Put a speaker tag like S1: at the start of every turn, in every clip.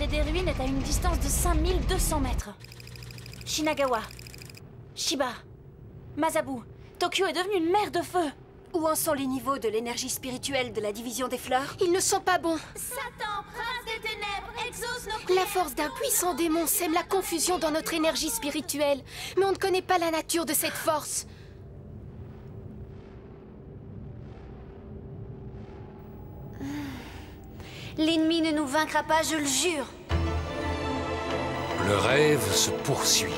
S1: palais des ruines est à une distance de 5200 mètres. Shinagawa, Shiba, Mazabu, Tokyo est devenue une mer de feu.
S2: Où en sont les niveaux de l'énergie spirituelle de la division des fleurs? Ils ne sont pas bons.
S1: Satan, prince des ténèbres, exauce nos prières.
S2: La force d'un puissant démon sème la confusion dans notre énergie spirituelle. Mais on ne connaît pas la nature de cette force.
S3: L'ennemi ne nous vaincra pas, je le jure.
S4: Le rêve se poursuit.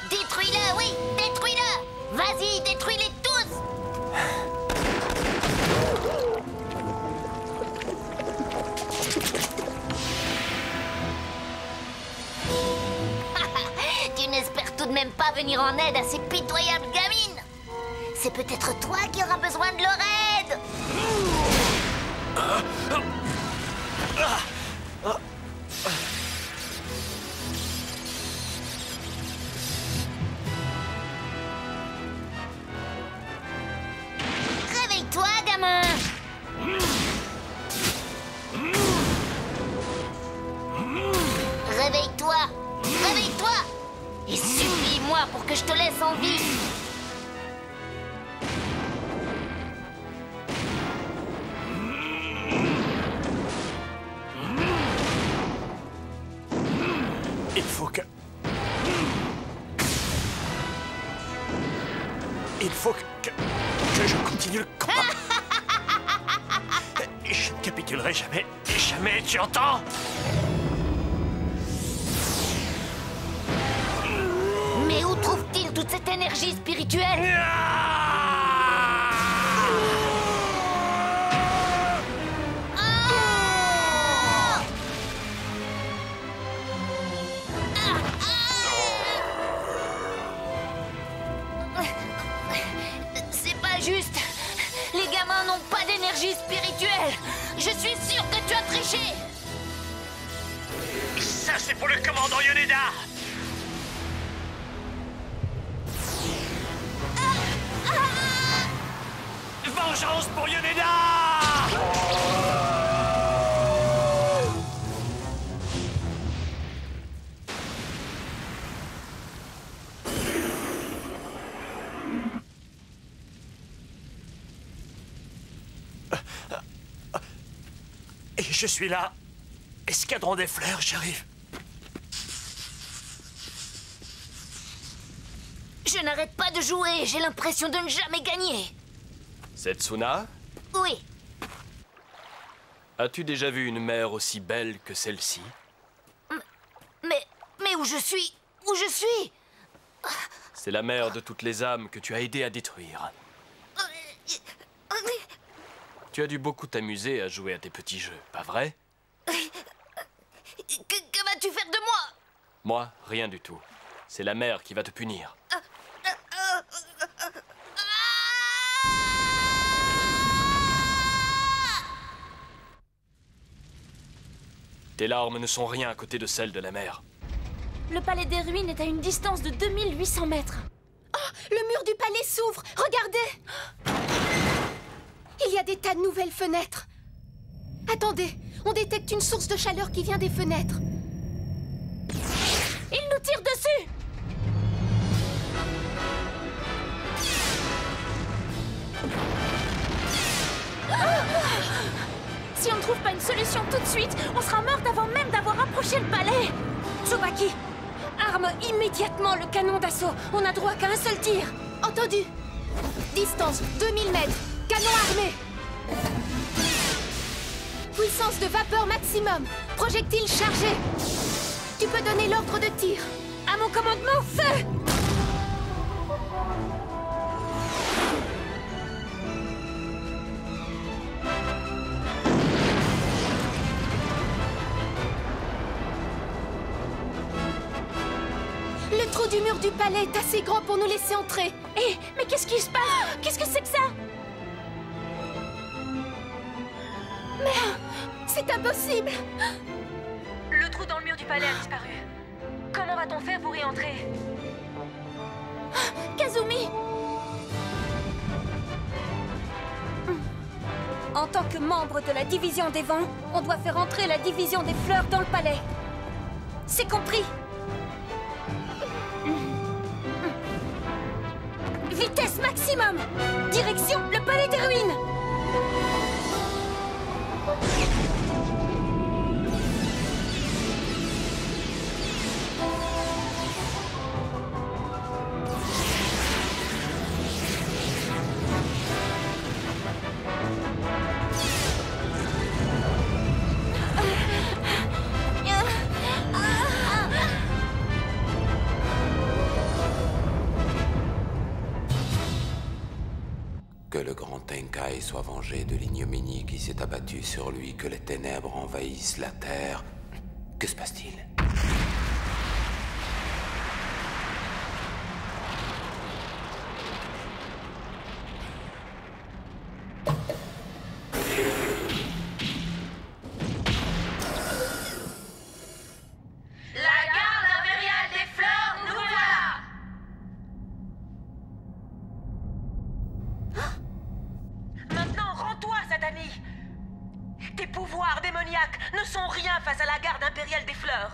S3: Détruis-le, oui, détruis-le. Vas-y, détruis-les tous. Tu n'espères tout de même pas venir en aide à ces pitoyables gamines. C'est peut-être toi qui auras besoin de leur aide. Réveille-toi, gamin. Réveille-toi. Réveille-toi. Et supplie-moi pour que je te laisse en vie.
S5: Il faut que... Il faut que je continue le combat. Je ne capitulerai jamais. Jamais, tu entends?
S3: Mais où trouve-t-il toute cette énergie spirituelle? C'est pas juste. Les gamins n'ont pas d'énergie spirituelle. Je suis sûre que tu as triché.
S5: Ça, c'est pour le commandant Yoneda. Vengeance pour Yoneda! Et je suis là. Escadron des fleurs, j'arrive.
S3: Je n'arrête pas de jouer. J'ai l'impression de ne jamais gagner.
S4: Setsuna,
S3: Oui.
S4: as-tu déjà vu une mer aussi belle que celle-ci?
S3: Mais où je suis? Où je suis?
S4: C'est la mer de toutes les âmes que tu as aidé à détruire. Tu as dû beaucoup t'amuser à jouer à tes petits jeux, pas vrai?
S3: Que vas-tu faire de moi?
S4: Moi, rien du tout. C'est la mer qui va te punir. Tes larmes ne sont rien à côté de celles de la mer.
S1: Le palais des ruines est à une distance de 2800 mètres.
S2: Oh, le mur du palais s'ouvre. Regardez. Il y a des tas de nouvelles fenêtres. Attendez, on détecte une source de chaleur qui vient des fenêtres.
S1: Il nous tire dessus! Si on ne trouve pas une solution tout de suite, on sera morte avant même d'avoir approché le palais.
S2: Tsubaki, arme immédiatement le canon d'assaut. On n'a droit qu'à un seul tir. Entendu. Distance 2000 mètres. Canon armé. Puissance de vapeur maximum. Projectile chargé. Tu peux donner l'ordre de tir. À mon commandement, feu! Le trou du mur du palais est assez grand pour nous laisser entrer.
S1: Hé, mais qu'est-ce qui se passe? Qu'est-ce que c'est que ça?
S2: Mais c'est impossible.
S6: Le trou dans le mur du palais a disparu. Comment va-t-on faire pour y entrer?
S1: Kazumi!
S2: En tant que membre de la division des vents, on doit faire entrer la division des fleurs dans le palais. C'est compris? Vitesse maximum! Direction le palais des ruines!
S7: Que le grand Tenkai soit vengé de l'ignominie qui s'est abattue sur lui, que les ténèbres envahissent la terre. Que se passe-t-il?
S6: La garde impériale des fleurs, nous voilà! Maintenant, rends-toi, Satani! Tes pouvoirs démoniaques ne sont rien face à la garde impériale des fleurs.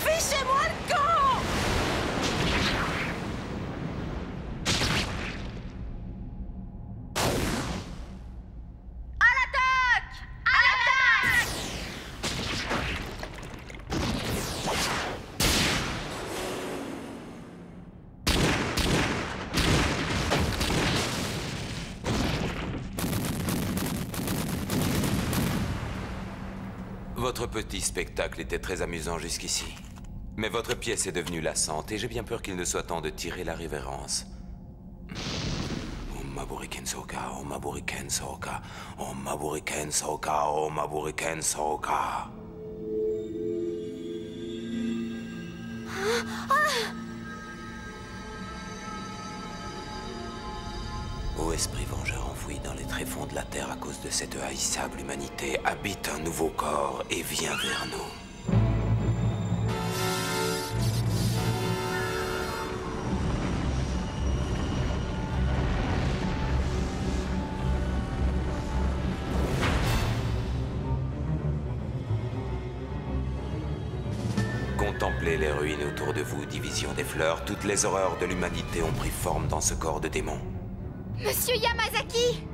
S6: Fichez-moi le camp! À l'attaque! À l'attaque!
S7: Votre petit spectacle était très amusant jusqu'ici. Mais votre pièce est devenue lassante et j'ai bien peur qu'il ne soit temps de tirer la révérence. Omaburiken Soka, Omaburiken Soka, Omaburiken Soka, Omaburiken Soka. Ô esprit vengeur enfoui dans les tréfonds de la terre à cause de cette haïssable humanité, habite un nouveau corps et viens vers nous. Contemplez les ruines autour de vous, division des fleurs. Toutes les horreurs de l'humanité ont pris forme dans ce corps de démon.
S2: Monsieur Yamazaki!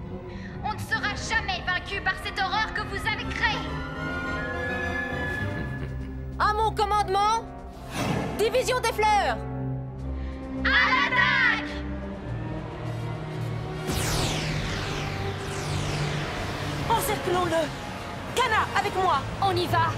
S3: On ne sera jamais vaincu par cette horreur que vous avez créée.
S2: À mon commandement! Division des fleurs!
S3: À l'attaque!
S6: Encerclons-le! Kana, avec moi!
S2: On y va!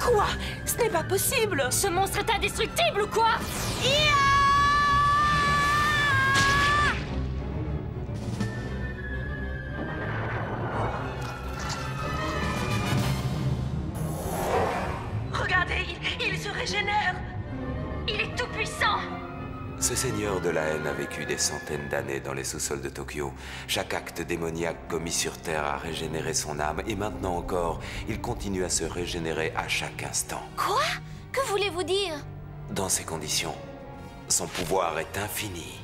S6: Quoi? Ce n'est pas possible!
S2: Ce monstre est indestructible ou quoi?
S6: Regardez, il se régénère!
S3: Il est tout puissant.
S7: Ce seigneur de la haine a vécu des centaines d'années dans les sous-sols de Tokyo. Chaque acte démoniaque commis sur Terre a régénéré son âme, et maintenant encore, il continue à se régénérer à chaque instant.
S3: Quoi? Que voulez-vous dire?
S7: Dans ces conditions, son pouvoir est infini.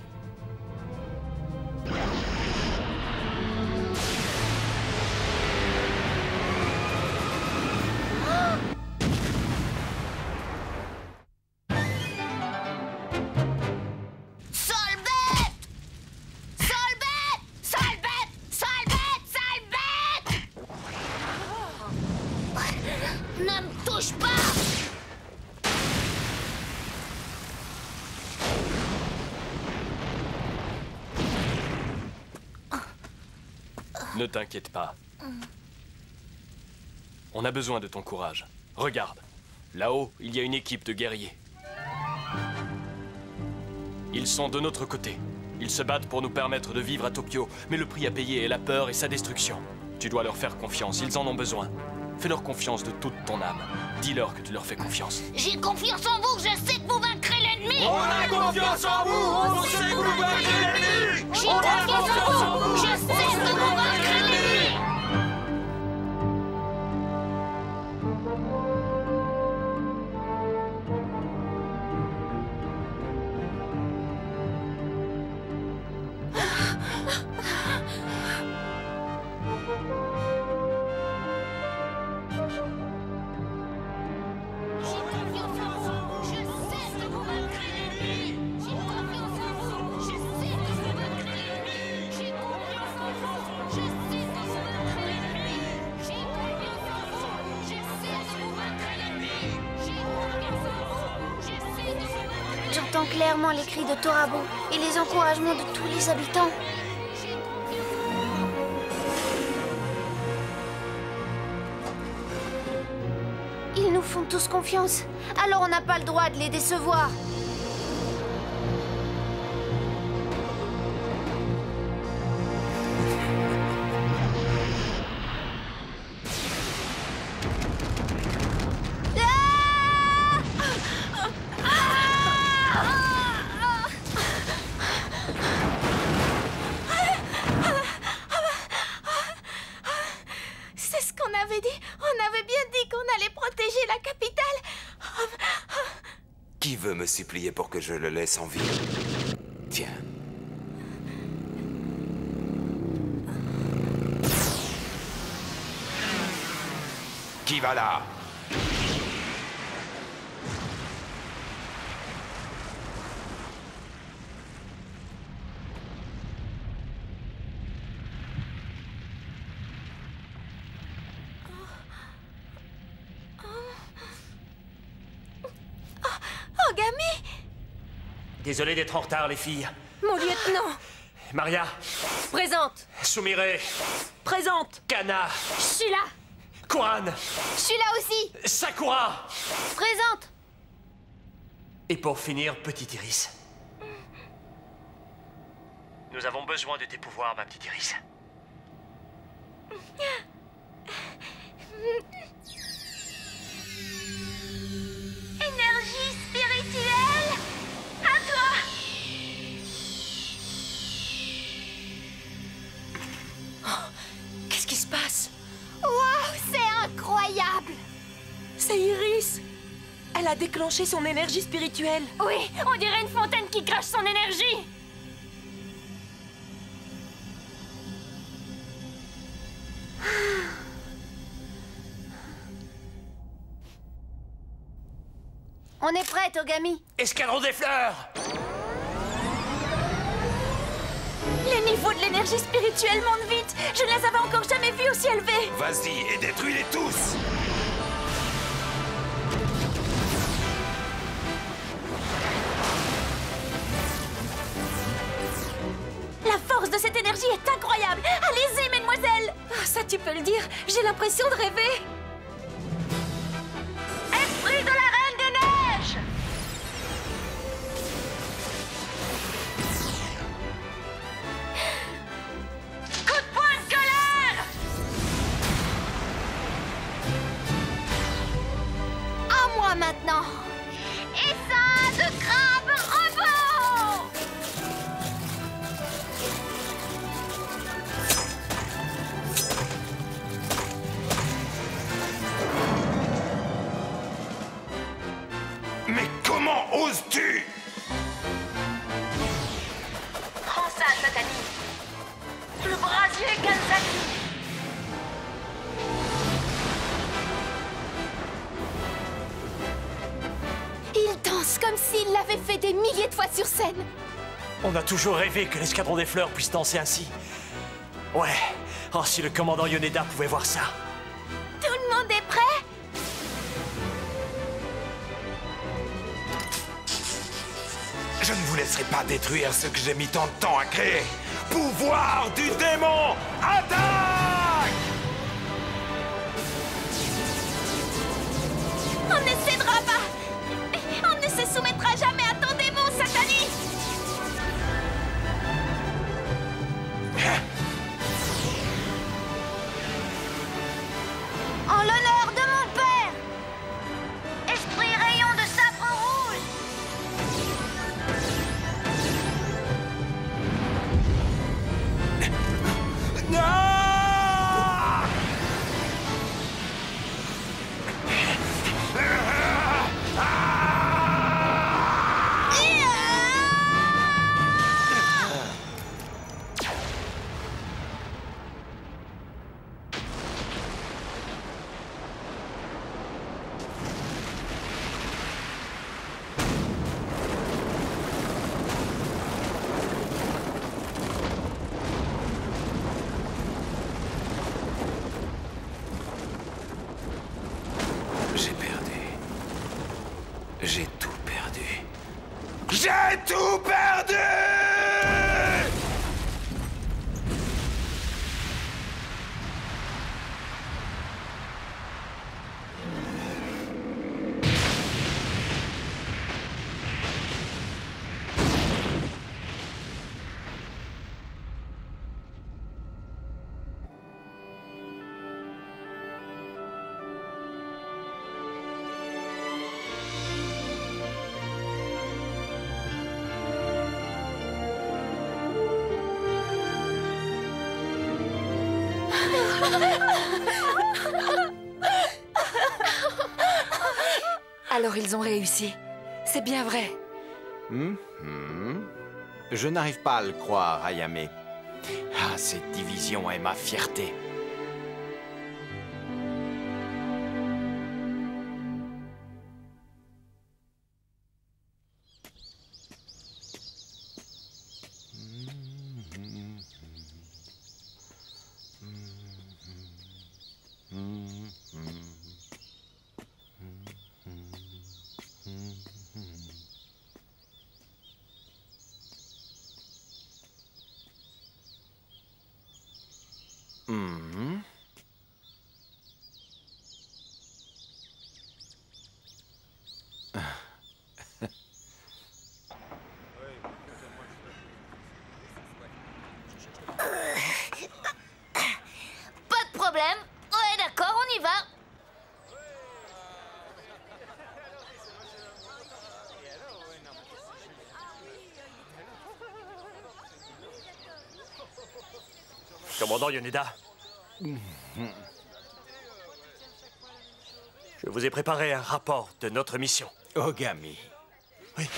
S3: Ne me touche pas!
S4: Ne t'inquiète pas. On a besoin de ton courage. Regarde, là-haut, il y a une équipe de guerriers. Ils sont de notre côté. Ils se battent pour nous permettre de vivre à Tokyo, mais le prix à payer est la peur et sa destruction. Tu dois leur faire confiance, ils en ont besoin. Fais-leur confiance de toute ton âme. Dis-leur que tu leur fais confiance.
S3: J'ai confiance en vous, je sais que vous vaincrez l'ennemi.
S5: On a confiance en vous! On sait que vous vaincrez l'ennemi!
S3: J'ai confiance en vous, je sais que vous vaincrez l'ennemi.
S2: J'entends clairement les cris de Torabo et les encouragements de tous les habitants. Ils nous font tous confiance, alors on n'a pas le droit de les décevoir. C'est ce qu'on avait dit. On avait bien dit qu'on allait protéger la capitale.
S7: Qui veut me supplier pour que je le laisse en vie? Tiens. Qui va là?
S2: Ogami!
S5: Désolé d'être en retard, les filles.
S6: Mon lieutenant!
S5: Maria,
S6: Présente!
S5: Sumire,
S6: Présente!
S5: Kana,
S2: Je suis là!
S5: Kuran,
S2: Je suis là aussi!
S5: Sakura.
S2: Présente!
S5: Et pour finir, petit Iris. Nous avons besoin de tes pouvoirs, ma petite Iris.
S2: Énergie spirituelle! À toi!
S6: Qu'est-ce qui se passe?
S2: Waouh, c'est incroyable!
S6: C'est Iris! Elle a déclenché son énergie spirituelle.
S1: Oui, on dirait une fontaine qui crache son énergie.
S2: On est prête, Ogami.
S5: Escadron des fleurs!
S1: Les niveaux de l'énergie spirituelle montent vite. Je ne les avais encore jamais vus aussi élevés.
S7: Vas-y et détruis-les tous!
S1: La force de cette énergie est incroyable. Allez-y, mesdemoiselles.
S6: Ah, ça, tu peux le dire. J'ai l'impression de rêver.
S1: Esprit de la Reine des Neiges. Coup de poing de colère.
S2: À moi maintenant. Essaim de crabe robot!
S7: Mais comment oses-tu?
S6: Prends ça, Satani. Le brasier Kanzaki.
S2: Il danse comme s'il l'avait fait des milliers de fois sur scène.
S5: On a toujours rêvé que l'escadron des fleurs puisse danser ainsi. Ouais. Oh, si le commandant Yoneda pouvait voir ça.
S2: Tout le monde est prêt?
S7: Je ne vous laisserai pas détruire ce que j'ai mis tant de temps à créer. Pouvoir du démon, attaque!
S2: On ne cédera pas! On ne se soumettra jamais à ton démon, Satani!
S7: J'ai tout perdu. J'ai tout perdu!
S8: Alors ils ont réussi. C'est bien vrai.
S9: Je n'arrive pas à le croire, Ayame. Ah, cette division est ma fierté.
S3: Pas de problème. Ouais, d'accord, on y va.
S5: Commandant Yoneda. Je vous ai préparé un rapport de notre mission.
S9: Ogami.
S5: Oui.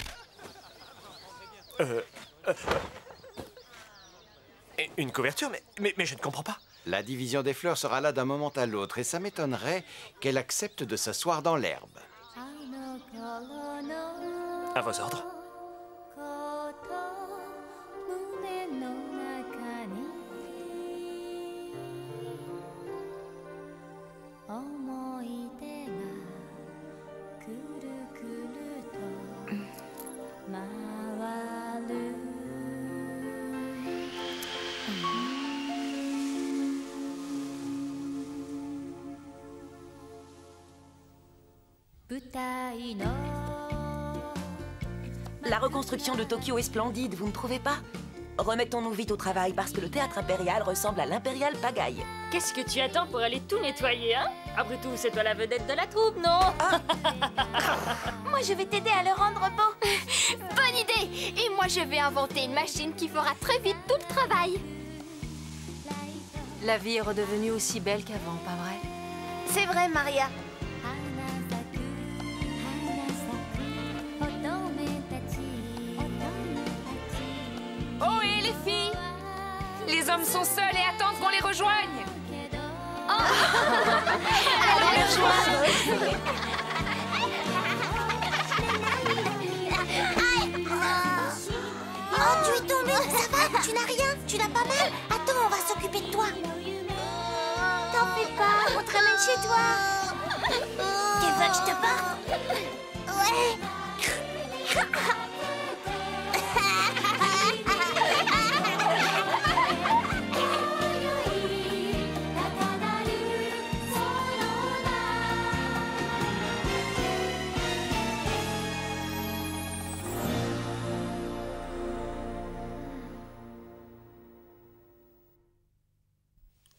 S5: Une couverture, mais je ne comprends pas.
S9: La division des fleurs sera là d'un moment à l'autre et ça m'étonnerait qu'elle accepte de s'asseoir dans l'herbe.
S5: À vos ordres.
S6: La reconstruction de Tokyo est splendide, vous ne trouvez pas? Remettons-nous vite au travail parce que le théâtre impérial ressemble à l'impérial pagaille.
S10: Qu'est-ce que tu attends pour aller tout nettoyer, hein? Après tout, c'est toi la vedette de la troupe, non?
S2: Moi, je vais t'aider à le rendre beau. Bonne idée. Et moi, je vais inventer une machine qui fera très vite tout le travail.
S8: La vie est redevenue aussi belle qu'avant, pas vrai?
S3: C'est vrai, Maria.
S8: Oh, et les filles! Les hommes sont seuls et attendent qu'on les rejoigne!
S3: Allons les rejoindre. Oh, tu es tombée, ça va? Tu n'as rien? Tu n'as pas mal? Attends, on va s'occuper de toi. T'en fais pas, on te ramène chez toi. Tu veux que je te porte? Ouais.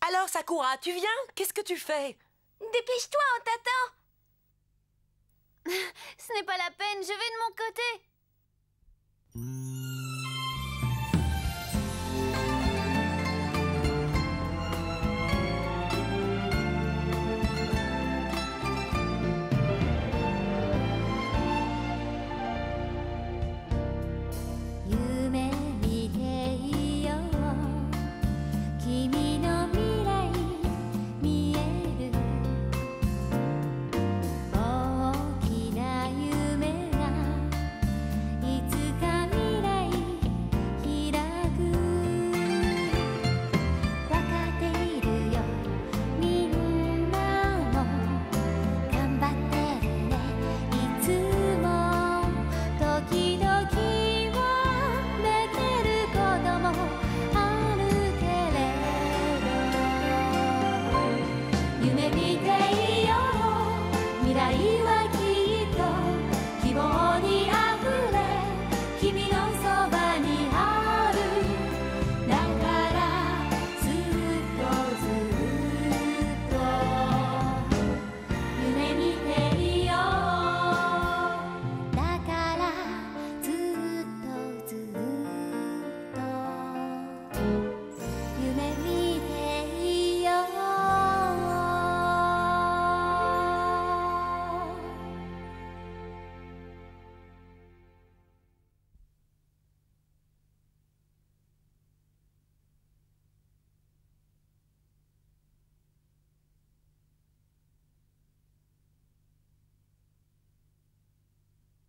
S6: Alors, Sakura, tu viens? Qu'est-ce que tu fais?
S2: Dépêche-toi, on t'attend. Ce n'est pas la peine, je vais de mon côté.